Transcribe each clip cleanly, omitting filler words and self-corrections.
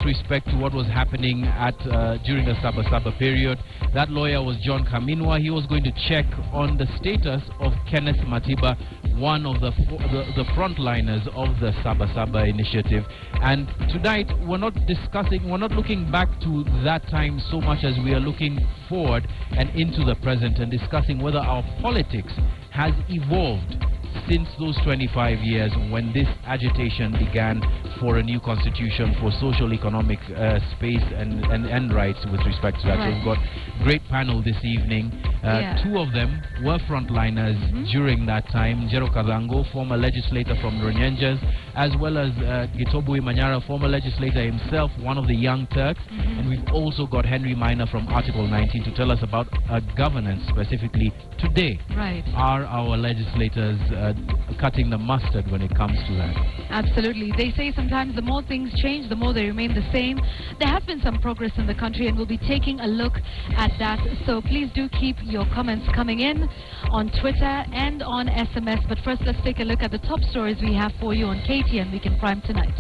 respect to what was happening at during the Saba period. That lawyer was John Kaminwa. He was going to check on the status of Kenneth Matiba, one of the frontliners of the Saba initiative. And tonight we're not looking back to that time so much as we are looking forward and into the present and discussing whether our politics has evolved since those 25 years when this agitation began for a new constitution for social economic space and rights with respect to that. Right. So we've got a great panel this evening. Two of them were frontliners during that time. Njero Kazango, former legislator from Runyenjes, as well as Gitobui Manyara, former legislator himself, one of the Young Turks. And we've also got Henry Minor from Article 19 to tell us about governance specifically today. Right. Are our legislators cutting the mustard when it comes to that? Absolutely. They say sometimes the more things change, the more they remain the same. There has been some progress in the country, and we'll be taking a look at that. So please do keep your comments coming in on Twitter and on SMS. But first, let's take a look at the top stories we have for you on KTN Weekend Prime tonight.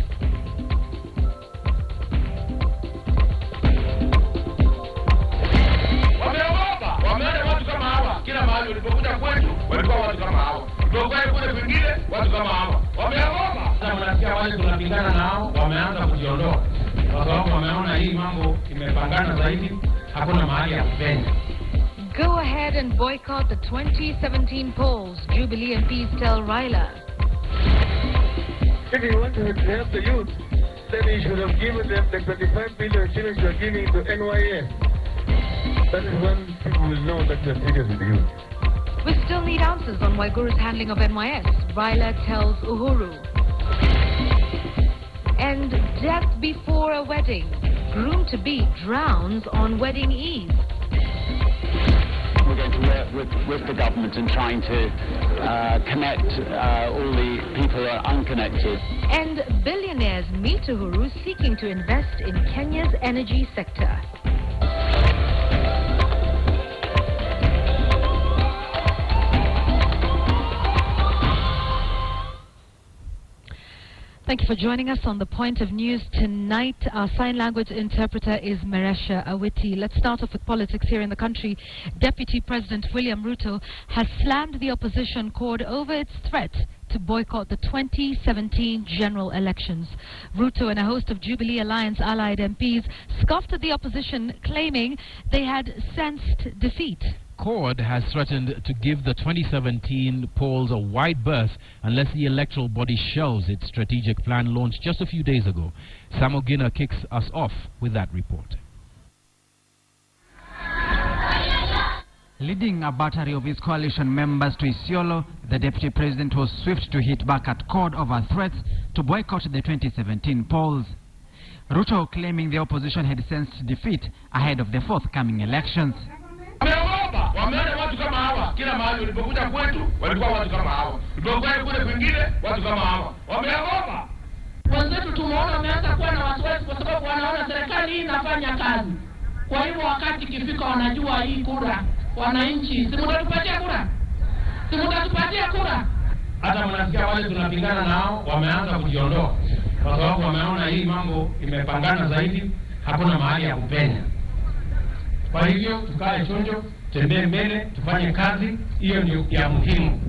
Go ahead and boycott the 2017 polls, Jubilee MPs tell Raila. If you want to help the youth, then you should have given them the 25 billion shillings you're giving to NYS. That is when people will know that you're serious with the youth. We still need answers on Waiguru's handling of NYS, Raila tells Uhuru. And death before a wedding, groom-to-be drowns on wedding eve. We're going to work with the government in trying to connect all the people who are unconnected. And billionaires meet Uhuru seeking to invest in Kenya's energy sector. Thank you for joining us on The Point of News tonight. Our sign language interpreter is Meresha Awiti. Let's start off with politics here in the country. Deputy President William Ruto has slammed the opposition chord over its threat to boycott the 2017 general elections. Ruto and a host of Jubilee Alliance allied MPs scoffed at the opposition, claiming they had sensed defeat. CORD has threatened to give the 2017 polls a wide berth unless the electoral body shelves its strategic plan launched just a few days ago. Sam Ogina kicks us off with that report. Leading a battery of his coalition members to Isiolo, the deputy president was swift to hit back at CORD over threats to boycott the 2017 polls. Ruto claiming the opposition had sensed defeat ahead of the forthcoming elections. Wameona watu kama hawa kila mahali ulipokuja kwetu walikuwa watu kama hawa. Ulipokuja kule kwingine watu kama hawa. Wameogopa. Wenzetu tumeona wameanza kuwa na wasiwasi kwa sababu wanaona serikali hii inafanya kazi. Kwa hivyo wakati ikifika wanajua hii kura wananchi si mtatupatia kura. Si mtatupatia kura. Hata mnasikia wale tunapingana nao wameanza kujiondoa. Kwa sababu wameona hii mambo imepangana zaidi, hakuna mahali ya kupenya. Kwa hivyo tukae chonjo, tembee mbele, tufanye kazi, hiyo ndio ya muhimu.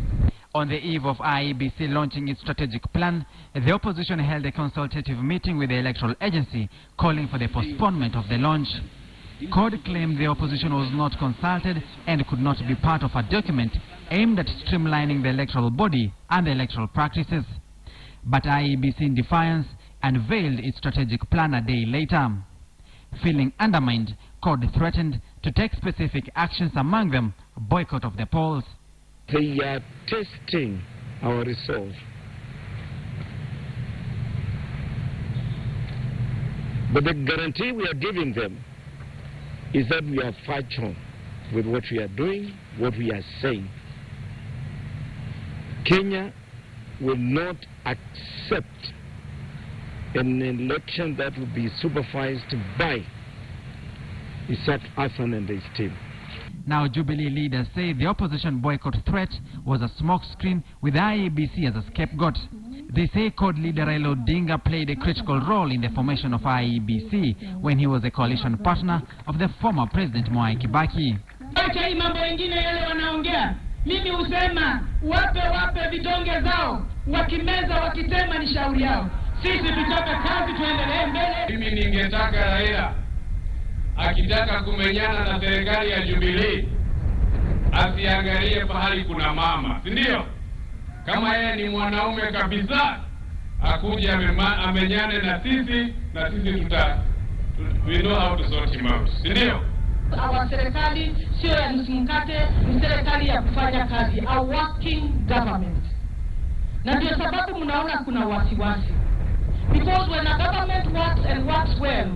On the eve of IEBC launching its strategic plan, the opposition held a consultative meeting with the electoral agency calling for the postponement of the launch. CORD claimed the opposition was not consulted and could not be part of a document aimed at streamlining the electoral body and the electoral practices. But IEBC, in defiance, unveiled its strategic plan a day later. Feeling undermined, CORD threatened to take specific actions, among them boycott of the polls. They are testing our resolve. But the guarantee we are giving them is that we are factual with what we are doing, what we are saying. Kenya will not accept an election that will be supervised by Isaac Hassan and his team. Now Jubilee leaders say the opposition boycott threat was a smokescreen with IEBC as a scapegoat. They say CORD leader Raila Odinga played a critical role in the formation of IEBC when he was a coalition partner of the former President Mwai Kibaki. Acha mambo mengine yale wanaongea. Mimi usema wape vidonge zao, wakimeza wakitema ni shauri yao. Sisi tutoke kazi tuendelee mbele. Mimi ningetaka Raila akitaka kumenyana na serikali ya Jubilee asiangalie pahali kuna mama, si ndio? Kama yeye ni mwanaume kabisa akuje amenyane na sisi we know how to sort him out, si ndio? Our serikali sio ya msimkate, ni serikali ya kufanya kazi, a working government. Na ndio sababu mnaona kuna wasiwasi. Because when a government works and works well,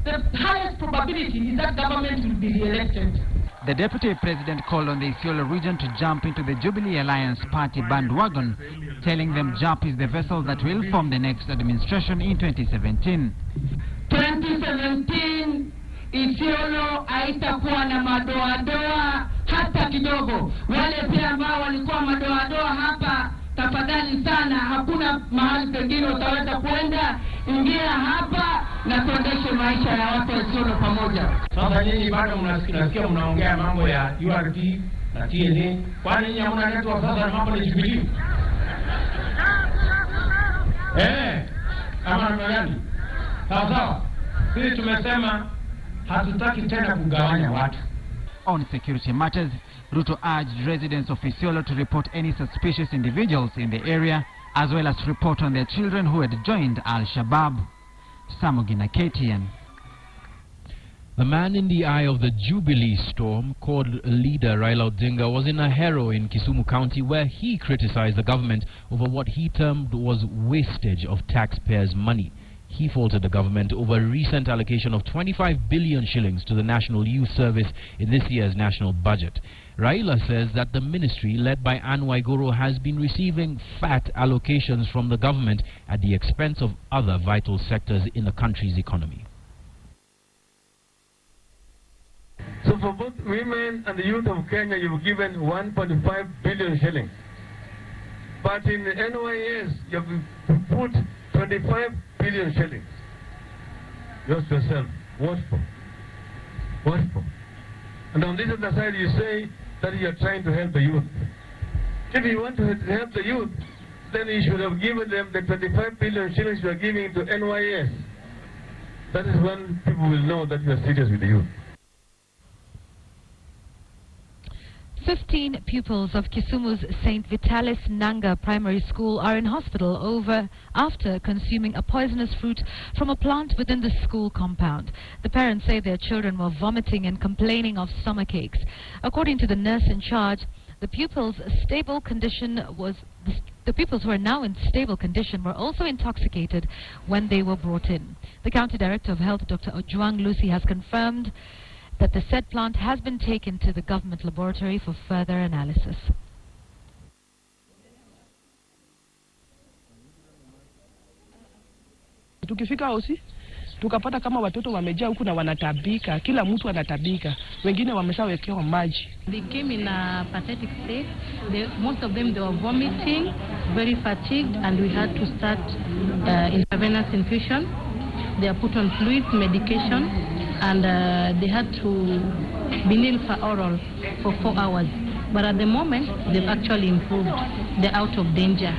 the highest probability is that government will be re-elected. The Deputy President called on the Isiolo region to jump into the Jubilee Alliance Party bandwagon, telling them JAP is the vessel that will form the next administration in 2017. 2017, Isiolo haitakuwa na madoadoa hata kidogo. Wale pia ambao walikuwa madoadoa hapa, tafadhali sana, hakuna mahali pengine utaweza kwenda. Ingia hapa na tuendeshe maisha ya watu wa Isiolo pamoja. Sasa nyinyi bado mnasikia mnaongea mambo ya URP na TNA. Kwani nyinyi hamna network sasa na mambo ni Jubilee? Kama namna gani? Sawa. Sisi tumesema hatutaki tena kugawanya watu. On security matters, Ruto urged residents of Isiolo to report any suspicious individuals in the area, as well as report on their children who had joined Al-Shabaab. Samugina, KTN. The man in the eye of the Jubilee storm, CORD leader Raila Odinga, was in Ahero in Kisumu County, where he criticized the government over what he termed was wastage of taxpayers' money. He faulted the government over a recent allocation of 25 billion shillings to the National Youth Service in this year's national budget. Raila says that the ministry, led by Anne Waiguru, has been receiving fat allocations from the government at the expense of other vital sectors in the country's economy. So for both women and the youth of Kenya, you've given 1.5 billion shillings. But in the NYS, you've put 25 billion shillings. Just yourself. What for? What for? And on this other side, you say that you are trying to help the youth. If you want to help the youth, then you should have given them the 25 billion shillings you are giving to NYS. That is when people will know that you are serious with the youth. 15 pupils of Kisumu's St. Vitalis Nanga Primary School are in hospital after consuming a poisonous fruit from a plant within the school compound. The parents say their children were vomiting and complaining of stomach aches. According to the nurse in charge, the pupils' the pupils who are now in stable condition were also intoxicated when they were brought in. The County Director of Health, Dr. Ojuang Lucy, has confirmed that the said plant has been taken to the government laboratory for further analysis. Tukifika hosi tukapata kama watoto wamejaa huku na wanatabika, kila mtu anatabika, wengine wameshawekewa maji. They came in a pathetic state. Most of them, they were vomiting, very fatigued, and we had to start intravenous infusion. They are put on fluids, medication, and they had to be nil for oral for 4 hours. But at the moment, they've actually improved. They're out of danger.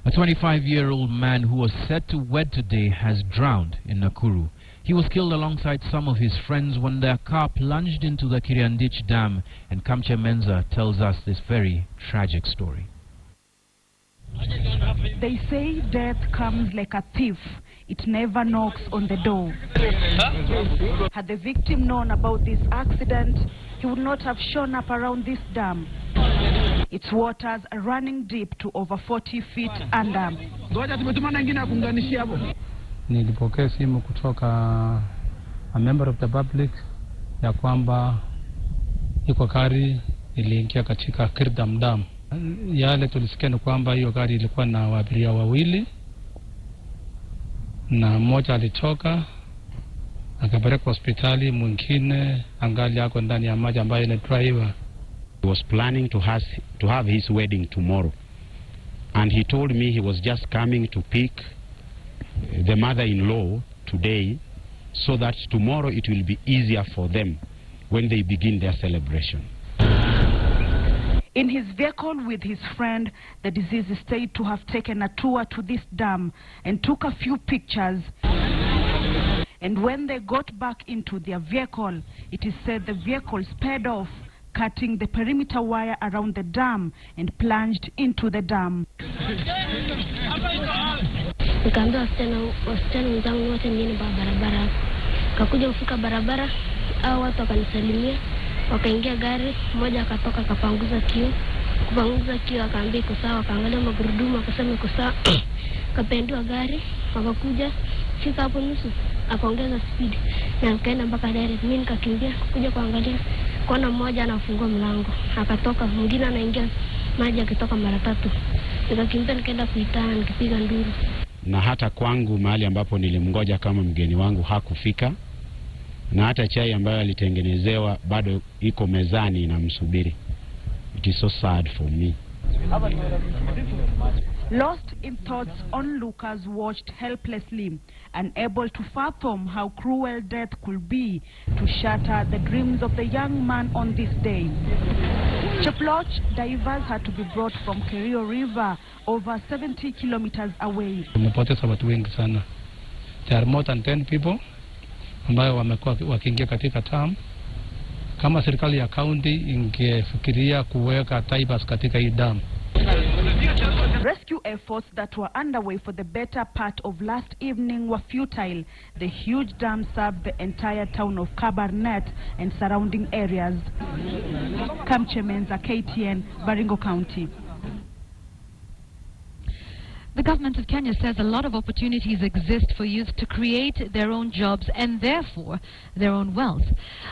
A 25-year-old man who was set to wed today has drowned in Nakuru. He was killed alongside some of his friends when their car plunged into the Kiriandich Dam, and Kamche Menza tells us this very tragic story. They say death comes like a thief. It never knocks on the door. Had the victim known about this accident, he would not have shown up around this dam. Its waters are running deep to over 40 feet under. Nilipokea simu kutoka a member of the public ya kwamba iko gari iliingia katika Kirdam Dam. Yale tulisikia ni kwamba hiyo gari ilikuwa na abiria wawili na mmoja alitoka akapelekwa hospitali, mwingine angali yako ndani ya maji ambayo ni driver. He was planning to have his wedding tomorrow, and he told me he was just coming to pick the mother-in-law today, so that tomorrow it will be easier for them when they begin their celebration. In his vehicle with his friend, the deceased is said to have taken a tour to this dam and took a few pictures. And when they got back into their vehicle, it is said the vehicle sped off, cutting the perimeter wire around the dam and plunged into the dam. Nikaambia wasichana wenzangu wote niende barabara. Kakuja kufika barabara, hao watu wakanisalimia, wakaingia gari, mmoja akatoka akapanguza kio. Kupanguza kio akaambia iko sawa, akaangalia magurudumu akasema iko sawa. Kapendua gari, wakakuja fika hapo nusu, akaongeza speed na akaenda mpaka direct. Mimi nikakimbia kuja kuangalia, kuona mmoja anafungua mlango, akatoka, mwingine anaingia maji akitoka mara 3. Nikakimbia nikaenda kuitana nikipiga nduru. Na hata kwangu mahali ambapo nilimngoja kama mgeni wangu hakufika, na hata chai ambayo alitengenezewa bado iko mezani inamsubiri. It is so sad for me. Lost in thoughts, onlookers watched helplessly, unable to fathom how cruel death could be to shatter the dreams of the young man on this day. Cheploch divers had to be brought from Kerio River, over 70 kilometers away. Tumepoteza watu wengi sana. There are more than 10 people ambao wamekuwa wakiingia katika dam. Kama serikali ya county ingefikiria kuweka divers katika hii dam. Rescue efforts that were underway for the better part of last evening were futile. The huge dam served the entire town of Kabarnet and surrounding areas. Kamchemenza, KTN, Baringo County. The government of Kenya says a lot of opportunities exist for youth to create their own jobs and therefore their own wealth.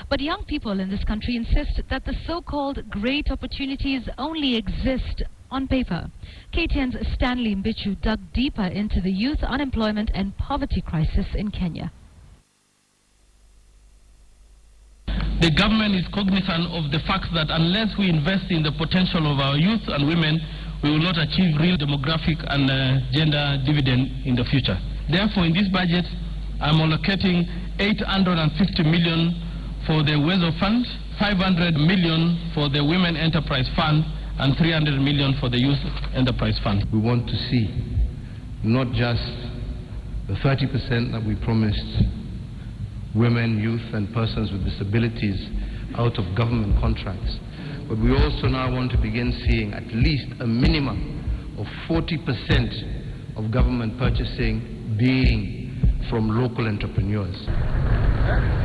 But young people in this country insist that the so-called great opportunities only exist on paper. KTN's Stanley Mbichu dug deeper into the youth unemployment and poverty crisis in Kenya. The government is cognizant of the fact that unless we invest in the potential of our youth and women, we will not achieve real demographic and gender dividend in the future. Therefore, in this budget, I'm allocating 850 million for the Weather Fund, 500 million for the Women Enterprise Fund, and 300 million for the Youth Enterprise Fund. We want to see not just the 30% that we promised women, youth, and persons with disabilities out of government contracts, but we also now want to begin seeing at least a minimum of 40% of government purchasing being from local entrepreneurs.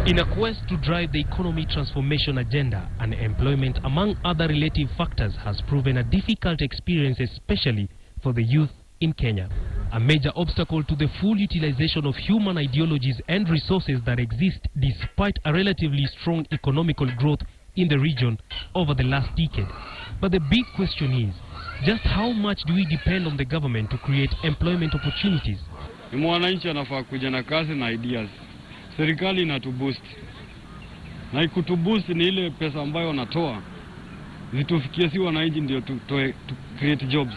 In a quest to drive the economy transformation agenda, unemployment, among other relative factors, has proven a difficult experience, especially for the youth in Kenya. A major obstacle to the full utilization of human ideologies and resources that exist despite a relatively strong economical growth in the region over the last decade. But the big question is, just how much do we depend on the government to create employment opportunities? Mwananchi anafaa kuja na kazi na ideas. Serikali inatuboost. Na ikutuboost ni ile pesa ambayo wanatoa zitufikie si wananchi ndio to create jobs.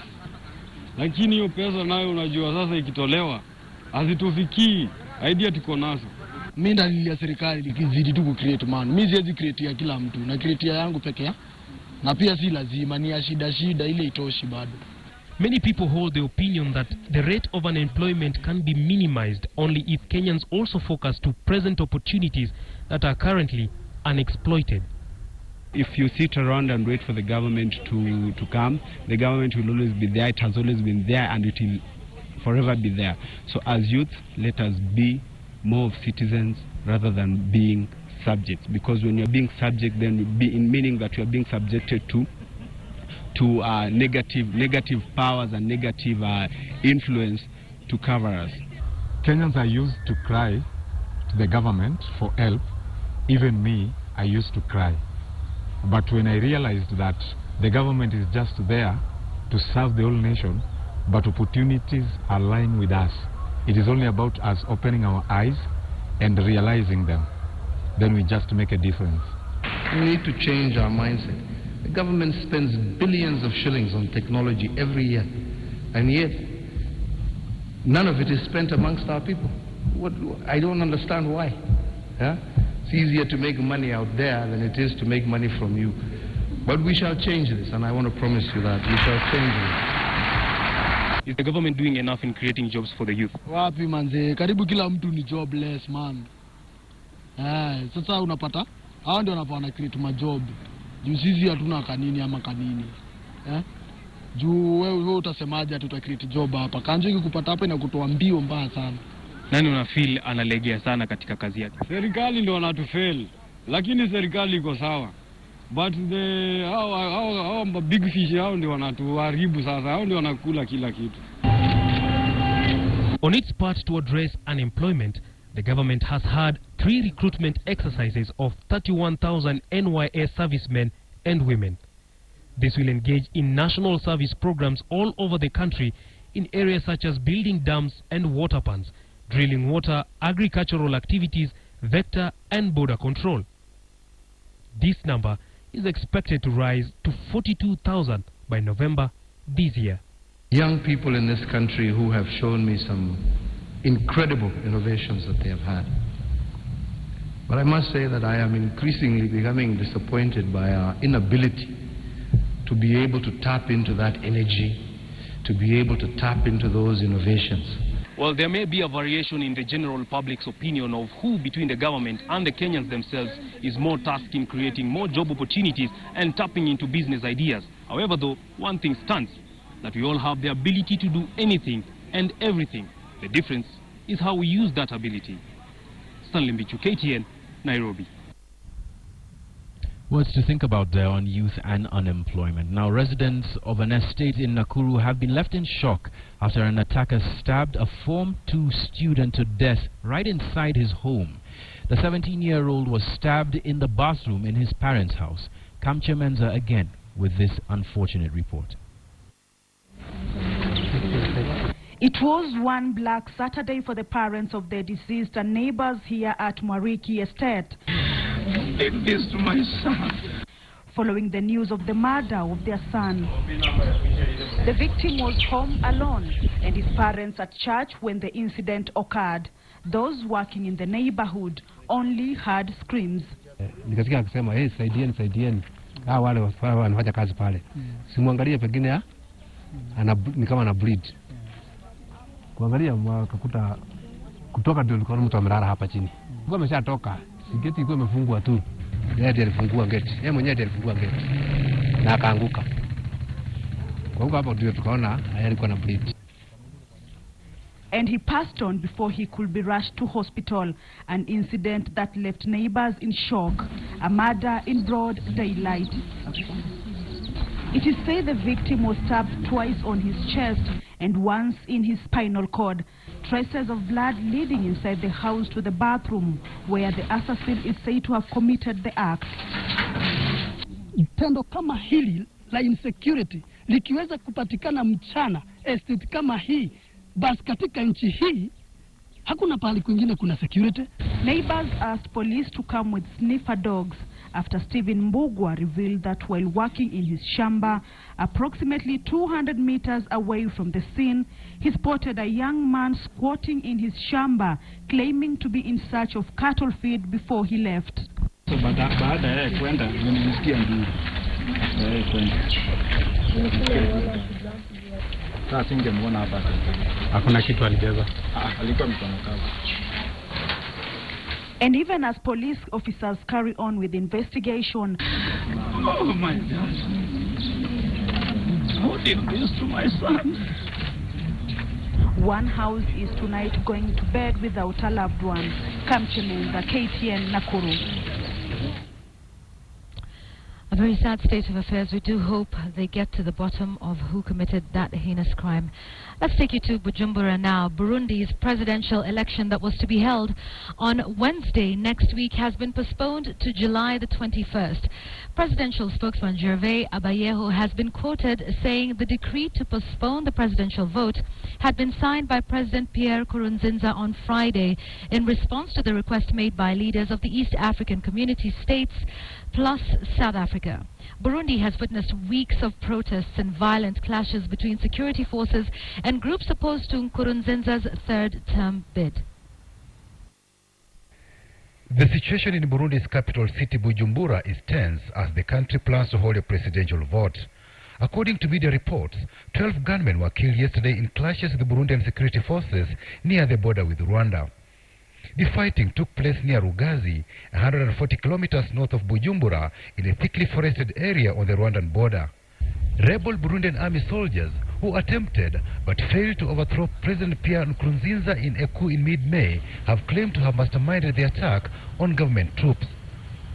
Lakini hiyo pesa nayo unajua sasa ikitolewa hazitufikii idea tuko nazo. Mimi ndalilia serikali ikizidi tu ku create man. Mimi siwezi create ya kila mtu, na create yangu peke yake. Na pia si lazima ni ya shida ile itoshi bado. Many people hold the opinion that the rate of unemployment can be minimized only if Kenyans also focus to present opportunities that are currently unexploited. If you sit around and wait for the government to come, the government will always be there. It has always been there and it will forever be there. So as youth, let us be more of citizens rather than being subjects. Because when you're being subject, then meaning that you're being subjected to negative powers and negative influence to cover us. Kenyans are used to cry to the government for help. Even me, I used to cry. But when I realized that the government is just there to serve the whole nation, but opportunities are lying with us. It is only about us opening our eyes and realizing them, then we just make a difference. We need to change our mindset. The government spends billions of shillings on technology every year, and yet none of it is spent amongst our people. I don't understand why. Yeah? It's easier to make money out there than it is to make money from you. But we shall change this, and I want to promise you that we shall change this. Is the government doing enough in creating jobs for the youth? Wapi manze, karibu kila mtu ni jobless man. Sasa unapata hao ndio wanapana create majob. Juu sisi hatuna kanini ama kanini. Juu wewe utasemaje tuta create job hapa? Kanjo ikikupata hapa na kutoa mbio mbaya sana. Nani una feel analegea sana katika kazi yake? Serikali ndio wanatufail, lakini serikali iko sawa. But hao big fish hao ndio wanatuharibu sasa, hao ndio wanakula kila kitu. On its part to address unemployment, the government has had 3 recruitment exercises of 31,000 NYS servicemen and women. This will engage in national service programs all over the country in areas such as building dams and water ponds, drilling water, agricultural activities, vector and border control. This number is expected to rise to 42,000 by November this year. Young people in this country who have shown me some incredible innovations that they have had. But I must say that I am increasingly becoming disappointed by our inability to be able to tap into that energy, to be able to tap into those innovations. Well, there may be a variation in the general public's opinion of who between the government and the Kenyans themselves is more tasked in creating more job opportunities and tapping into business ideas. However, though, one thing stands, that we all have the ability to do anything and everything. The difference is how we use that ability. Stanley Mbichu, KTN, Nairobi. Words to think about there on youth and unemployment. Now, residents of an estate in Nakuru have been left in shock after an attacker stabbed a Form 2 student to death right inside his home. The 17-year-old was stabbed in the bathroom in his parents' house. Kamche Menza again with this unfortunate report. It was one black Saturday for the parents of the deceased and neighbors here at Mwariki Estate. Take this to my son. Following the news of the murder of their son. The victim was home alone and his parents at church when the incident occurred. Those working in the neighborhood only heard screams. Nikasikia akisema, "Hey, saidieni. Wale wanafanya kazi pale. Simwangalie pengine ni kama ana bleed." Kuangalia wakakuta kutoka ndio alikuwa mtu amelala hapa chini. Alikuwa ameshatoka. Geti ilikuwa imefungwa tu. Yeye ndiye alifungua geti. Yeye mwenyewe ndiye alifungua geti. Na akaanguka. Kwa hiyo hapo ndio tukaona yeye alikuwa na bleed. And he passed on before he could be rushed to hospital, an incident that left neighbors in shock, a murder in broad daylight. It is said the victim was stabbed twice on his chest and once in his spinal cord. Traces of blood leading inside the house to the bathroom where the assassin is said to have committed the act. Tendo kama hili la insecurity likiweza kupatikana mchana estate kama hii, basi katika nchi hii hakuna pahali kwingine kuna security. Neighbors asked police to come with sniffer dogs after Stephen Mbugwa revealed that while working in his shamba, approximately 200 meters away from the scene, he spotted a young man squatting in his shamba, claiming to be in search of cattle feed before he left. So baada ya kwenda nimesikia nduru. Kwenda. Sasa singemwona hapa. Hakuna kitu alijeza. Alikuwa mkono kavu. And even as police officers carry on with investigation, oh my God, who did this to my son? One house is tonight going to bed without a loved one. Kamche Menza, KTN Nakuru. A very sad state of affairs. We do hope they get to the bottom of who committed that heinous crime. Let's take you to Bujumbura now. Burundi's presidential election that was to be held on Wednesday next week has been postponed to July the 21st. Presidential spokesman Gervais Abayeho has been quoted saying the decree to postpone the presidential vote had been signed by President Pierre Nkurunziza on Friday in response to the request made by leaders of the East African Community states plus South Africa. Burundi has witnessed weeks of protests and violent clashes between security forces and groups opposed to Nkurunziza's third-term bid. The situation in Burundi's capital city Bujumbura is tense as the country plans to hold a presidential vote. According to media reports, 12 gunmen were killed yesterday in clashes with the Burundian security forces near the border with Rwanda. The fighting took place near Rugazi, 140 kilometers north of Bujumbura, in a thickly forested area on the Rwandan border. Rebel Burundian army soldiers who attempted but failed to overthrow President Pierre Nkurunziza in a coup in mid-May have claimed to have masterminded the attack on government troops.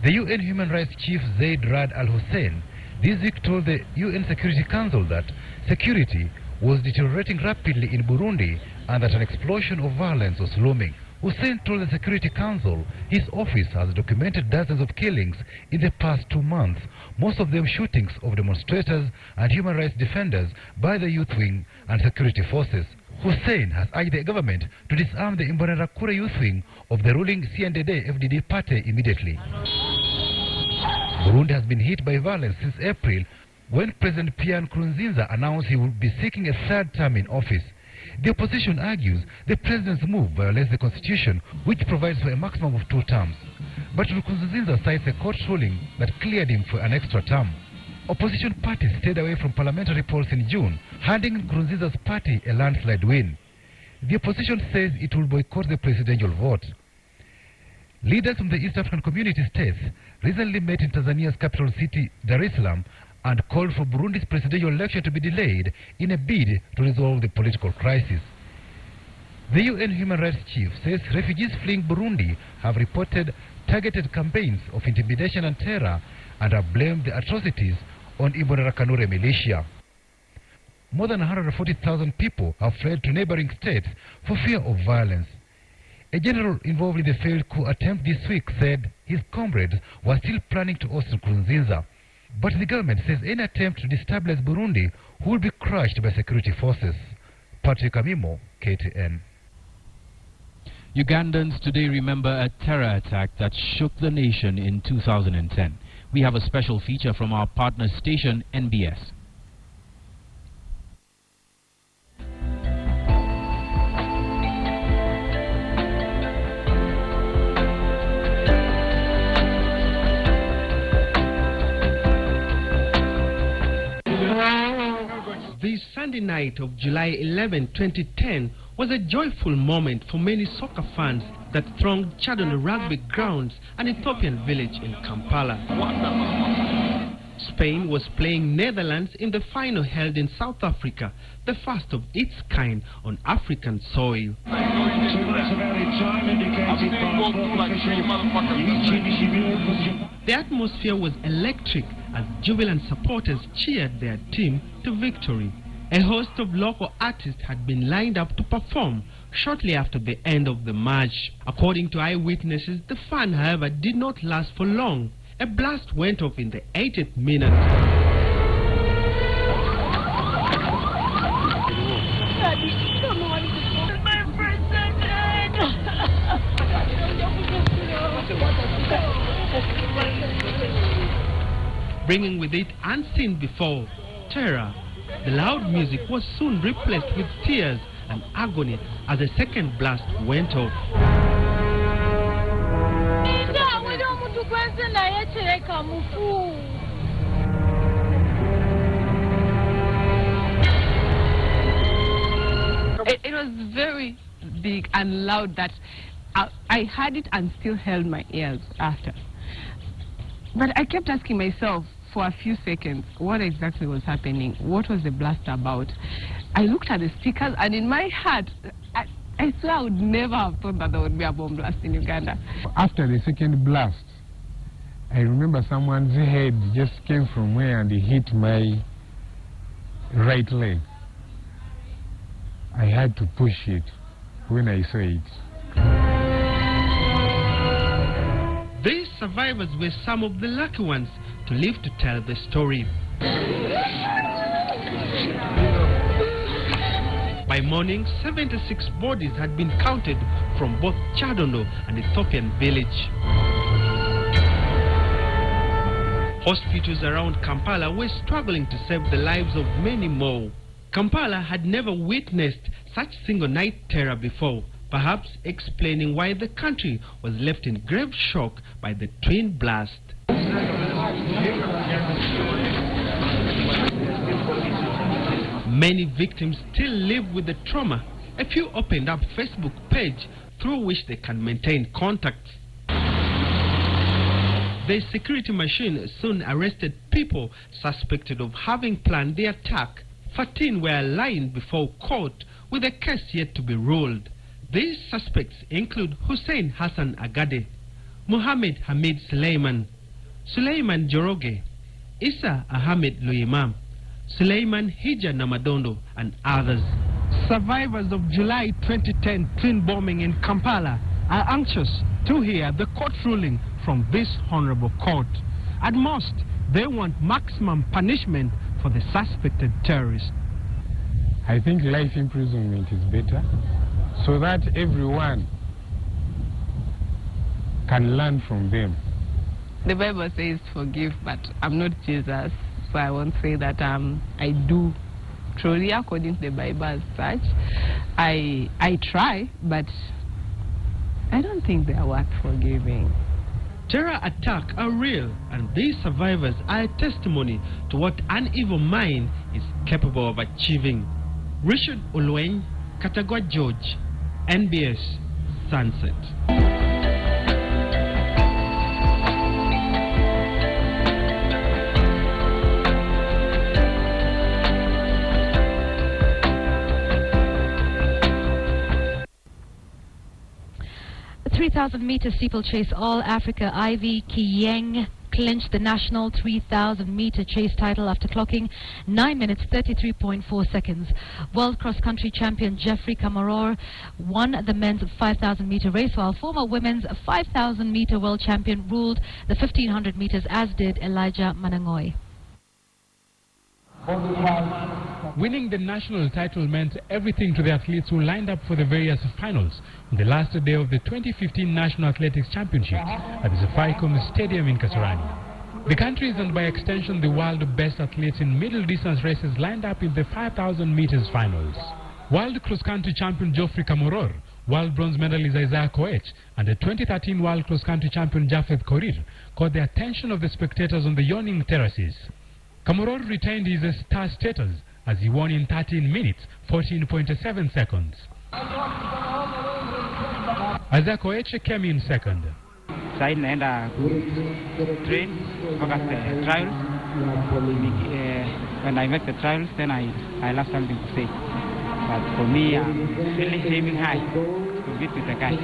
The UN Human Rights Chief Zaid Rad Al-Hussein this week told the UN Security Council that security was deteriorating rapidly in Burundi and that an explosion of violence was looming. Hussein told the Security Council his office has documented dozens of killings in the past 2 months, most of them shootings of demonstrators and human rights defenders by the youth wing and security forces. Hussein has urged the government to disarm the Imbonerakure youth wing of the ruling CNDD-FDD party immediately. Burundi has been hit by violence since April when President Pierre Nkurunziza announced he would be seeking a third term in office. The opposition argues the president's move violates the constitution, which provides for a maximum of 2 terms. But Nkurunziza cites a court ruling that cleared him for an extra term. Opposition parties stayed away from parliamentary polls in June, handing Nkurunziza's party a landslide win. The opposition says it will boycott the presidential vote. Leaders from the East African Community states recently met in Tanzania's capital city, Dar es Salaam, and called for Burundi's presidential election to be delayed in a bid to resolve the political crisis. The UN Human Rights Chief says refugees fleeing Burundi have reported targeted campaigns of intimidation and terror and have blamed the atrocities on Imbonerakure militia. More than 140,000 people have fled to neighboring states for fear of violence. A general involved in the failed coup attempt this week said his comrades were still planning to oust Nkurunziza. But the government says any attempt to destabilize Burundi will be crushed by security forces. Patrick Amimo, KTN. Ugandans today remember a terror attack that shook the nation in 2010. We have a special feature from our partner station, NBS. This Sunday night of July 11, 2010 was a joyful moment for many soccer fans that thronged Chadon Rugby Grounds, an Ethiopian village in Kampala. Spain was playing Netherlands in the final held in South Africa, the first of its kind on African soil. The atmosphere was electric as jubilant supporters cheered their team to victory. A host of local artists had been lined up to perform shortly after the end of the match. According to eyewitnesses, the fun, however, did not last for long. A blast went off in the 80th minute. Bringing with it unseen before terror. The loud music was soon replaced with tears and agony as a second blast went off. It was very big and loud that I heard it and still held my ears after. But I kept asking myself for a few seconds what exactly was happening, what was the blast about. I looked at the speakers and in my heart, I swear I would never have thought that there would be a bomb blast in Uganda. After the second blast, I remember someone's head just came from where and hit my right leg. I had to push it when I saw it. These survivors were some of the lucky ones to live to tell the story. By morning, 76 bodies had been counted from both Chadondo and Ethiopian village. Hospitals around Kampala were struggling to save the lives of many more. Kampala had never witnessed such single night terror before, perhaps explaining why the country was left in grave shock by the twin blast. Many victims still live with the trauma. A few opened up Facebook page through which they can maintain contacts. The security machine soon arrested people suspected of having planned the attack. 14 were lying before court with a case yet to be ruled. These suspects include Hussein Hassan Agade, Mohammed Hamid Suleiman, Suleiman Joroge, Isa Ahmed Luimam, Suleiman Hija Namadondo, and others. Survivors of July 2010 twin bombing in Kampala are anxious to hear the court ruling from this honorable court. At most, they want maximum punishment for the suspected terrorists. I think life imprisonment is better, so that everyone can learn from them. The Bible says forgive, but I'm not Jesus, so I won't say that I do truly according to the Bible as such. I try, but I don't think they are worth forgiving. Terror attacks are real, and these survivors are a testimony to what an evil mind is capable of achieving. Richard Ulweng, Katagwa George, NBS Sunset. The 3,000 meter steeplechase All Africa Ivy Kiyeng clinched the national 3,000 meter chase title after clocking 9 minutes 33.4 seconds. World cross-country champion Jeffrey Kamworor won the men's 5,000 meter race, while former women's 5,000 meter world champion ruled the 1,500 meters, as did Elijah Manangoi. Winning the national title meant everything to the athletes who lined up for the various finals on the last day of the 2015 National Athletics Championships at the Safaricom Stadium in Kasarani. The country's and by extension the world's best athletes in middle distance races lined up in the 5,000 meters finals. World cross-country champion Geoffrey Kamworor, world bronze medalist Isaiah Koech, and the 2013 world cross-country champion Japheth Korir caught the attention of the spectators on the yawning terraces. Kamworor retained his star status as he won in 13 minutes, 14.7 seconds. Isaiah Koech came in second. Side naenda train focus the trials. When I make the trials, then I have something to say. But for me, I'm really aiming high to beat with the guy.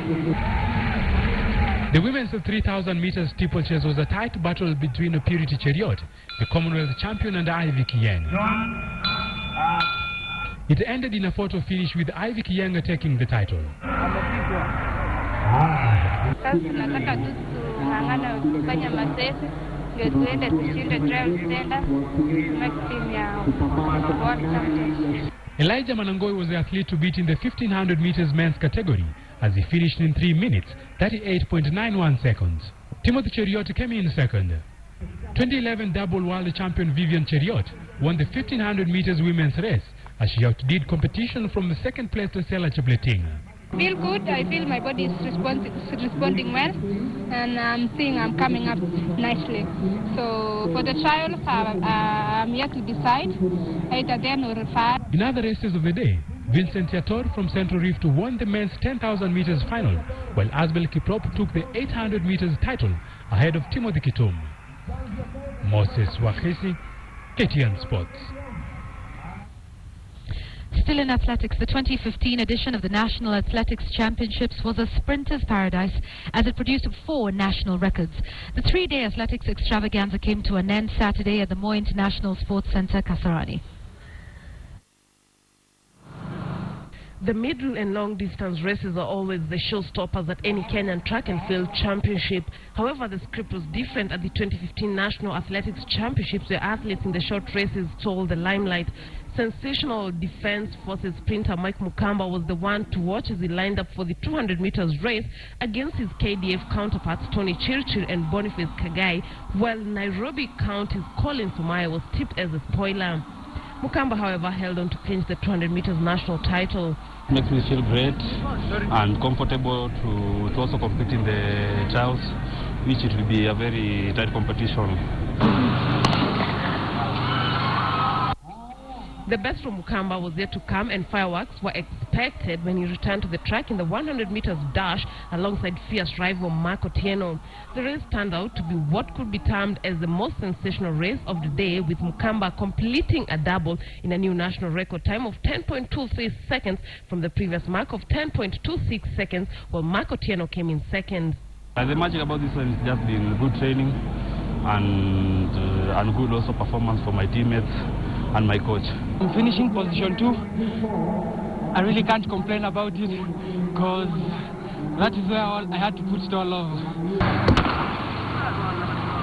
The women's 3,000 meters steeplechase was a tight battle between Purity Cheriot, the Commonwealth champion, and Ivy Kiyeng. It ended in a photo finish with Ivy Kiyeng taking the title. Sasa tunataka tu kung'ang'ana kufanya mazoezi ndio tuende tushinde trials tena next team ya World Championship. Elijah Manangoi was the athlete to beat in the 1,500 meters men's category as he finished in 3 minutes, 38.91 seconds. Timothy Cheriot came in second. 2011 double world champion Vivian Cheriot won the 1,500 meters women's race as she outdid competition from the second place to Stella Chepleting. Feel good. I feel my body is responding well, and I'm seeing I'm coming up nicely. So for the trials, I'm yet to decide either then or 5. In other races of the day, Vincent Yator from Central Rift won the men's 10,000 meters final, while Asbel Kiprop took the 800 meters title ahead of Timothy Kitum. Moses Wakhisi, KTN Sports. Still in athletics, the 2015 edition of the National Athletics Championships was a sprinter's paradise as it produced 4 national records. The 3-day athletics extravaganza came to an end Saturday at the Moi International Sports Centre, Kasarani. The middle and long distance races are always the showstoppers at any Kenyan track and field championship. However, the script was different at the 2015 National Athletics Championships, where athletes in the short races stole the limelight. Sensational Defense Forces sprinter Mike Mukamba was the one to watch as he lined up for the 200 meters race against his KDF counterparts Tony Chirchir and Boniface Kagai, while Nairobi County's Colin Sumaya was tipped as a spoiler. Mukamba, however, held on to clinch the 200 meters national title. It makes me feel great and comfortable to also compete in the trials, which it will be a very tight competition. The best from Mukamba was yet to come, and fireworks were expected when he returned to the track in the 100 meters dash alongside fierce rival Marco Tieno. The race turned out to be what could be termed as the most sensational race of the day, with Mukamba completing a double in a new national record time of 10.23 seconds from the previous mark of 10.26 seconds, while Marco Tieno came in second. The magic about this one is just been good training and good also performance for my teammates and my coach. I'm finishing position 2. I really can't complain about it because that is where I had to put it all over.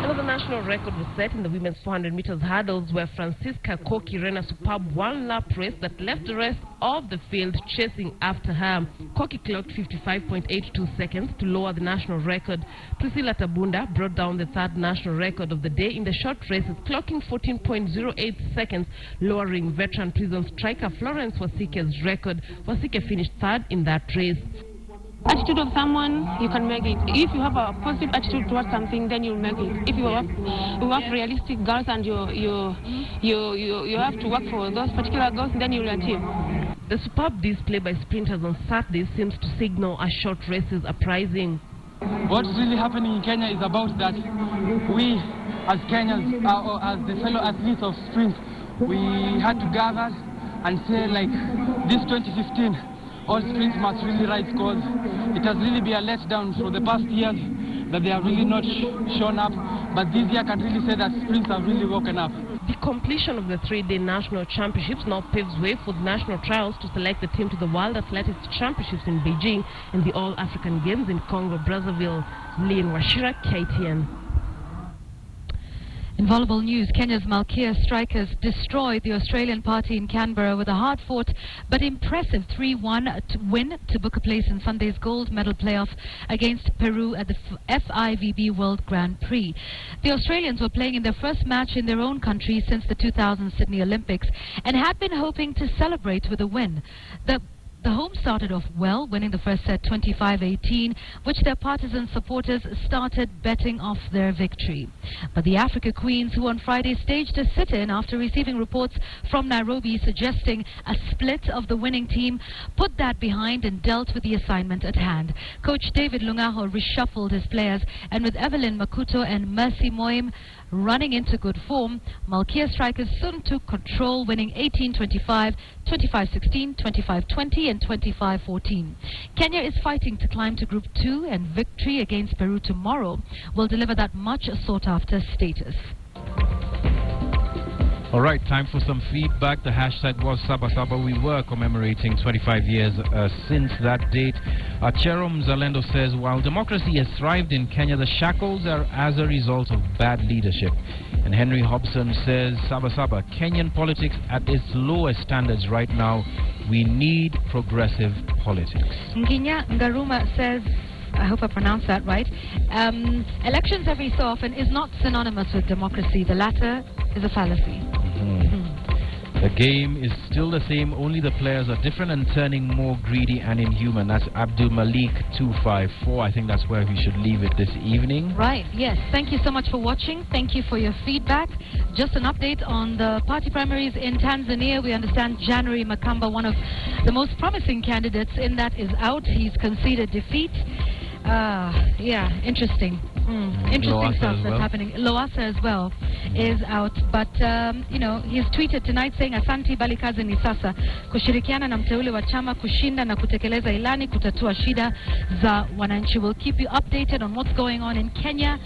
Another national record was set in the women's 400 meters hurdles, where Francisca Koki ran a superb one-lap race that left the rest of the field chasing after her. Koki clocked 55.82 seconds to lower the national record. Priscilla Tabunda brought down the 3rd national record of the day in the short races, clocking 14.08 seconds, lowering veteran prison striker Florence Wasike's record. Wasike finished 3rd in that race. Attitude of someone, you can make it. If you have a positive attitude towards something, then you'll make it. If you have realistic goals and you have to work for those particular goals, then you'll achieve. The superb display by sprinters on Saturday seems to signal a short race's uprising. What's really happening in Kenya is about that we, as Kenyans, or as the fellow athletes of sprint, we had to gather and say, like, this 2015, all sprints must really rise, because it has really been a letdown for the past years that they have really not shown up. But this year I can really say that sprints have really woken up. The completion of the 3-day national championships now paves way for the national trials to select the team to the World Athletics Championships in Beijing and the All-African Games in Congo, Brazzaville. Lynn Washira, KTN. In volleyball news, Kenya's Malkia strikers destroyed the Australian party in Canberra with a hard-fought but impressive 3-1 win to book a place in Sunday's gold medal playoff against Peru at the FIVB World Grand Prix. The Australians were playing in their first match in their own country since the 2000 Sydney Olympics and had been hoping to celebrate with a win. The home started off well, winning the first set 25-18, which their partisan supporters started betting off their victory. But the Africa Queens, who on Friday staged a sit-in after receiving reports from Nairobi suggesting a split of the winning team, put that behind and dealt with the assignment at hand. Coach David Lungaho reshuffled his players, and with Evelyn Makuto and Mercy Moim running into good form, Malkia strikers soon took control, winning 18-25, 25-16, 25-20 and 25-14. Kenya is fighting to climb to Group 2, and victory against Peru tomorrow will deliver that much sought-after status. All right, time for some feedback. The hashtag was Saba Saba. We were commemorating 25 years since that date. Cherom Zalendo says, while democracy has thrived in Kenya, the shackles are as a result of bad leadership. And Henry Hobson says, Saba Saba, Kenyan politics at its lowest standards right now. We need progressive politics. Nginya Ngaruma says, I hope I pronounced that right, elections every so often is not synonymous with democracy. The latter is a fallacy. The game is still the same, only the players are different and turning more greedy and inhuman. That's Abdul Malik 254. I think that's where we should leave it this evening. Right, yes. Thank you so much for watching. Thank you for your feedback. Just an update on the party primaries in Tanzania. We understand January Makamba, one of the most promising candidates in that, is out. He's conceded defeat. Yeah, interesting. Interesting stuff that's happening. Lowassa as well. is out. But, you know, he's tweeted tonight saying, Asanti bali kazi ni sasa. Kushirikiana na mteule wa chama kushinda na kutekeleza ilani kutatua shida za wananchi. We'll keep you updated on what's going on in Kenya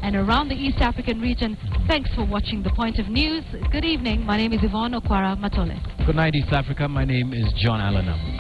and around the East African region. Thanks for watching The Point of News. Good evening. My name is Yvonne Okwara Matole. Good night, East Africa. My name is John Allenham.